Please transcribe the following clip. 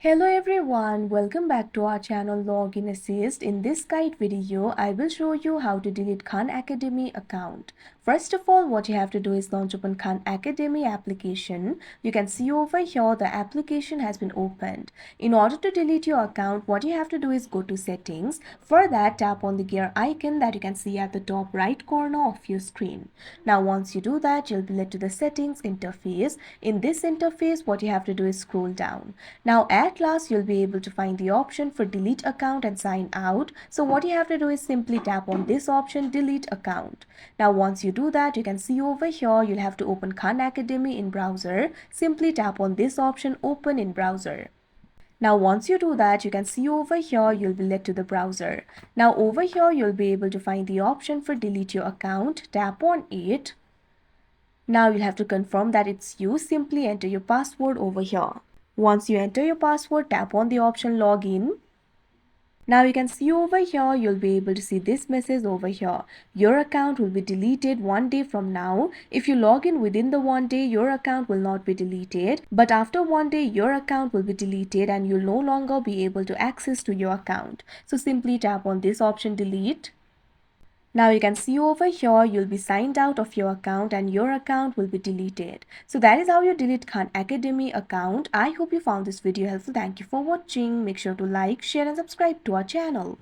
Hello everyone, welcome back to our channel Login Assist. In this guide video, I will show you how to delete Khan Academy account. First of all, what you have to do is launch open Khan Academy application. You can see over here the application has been opened. In order to delete your account, what you have to do is go to settings. For that, tap on the gear icon that you can see at the top right corner of your screen. Now once you do that, you'll be led to the settings interface. In this interface, what you have to do is scroll down. Now at last you'll be able to find the option for delete account and sign out. So what you have to do is simply tap on this option, delete account. Now once you do that, you can see over here you'll have to open Khan Academy in browser. Simply tap on this option, open in browser. Now once you do that, you can see over here you'll be led to the browser. Now over here you'll be able to find the option for delete your account. Tap on it. Now you'll have to confirm that it's you. Simply enter your password over here. Once you enter your password, tap on the option login. Now you can see over here, you'll be able to see this message over here. Your account will be deleted 1 day from now. If you log in within the 1 day, your account will not be deleted. But after 1 day, your account will be deleted and you'll no longer be able to access to your account. So simply tap on this option, delete. Now you can see over here you'll be signed out of your account and your account will be deleted. So that is how you delete Khan Academy account. I hope you found this video helpful. Thank you for watching. Make sure to like, share and subscribe to our channel.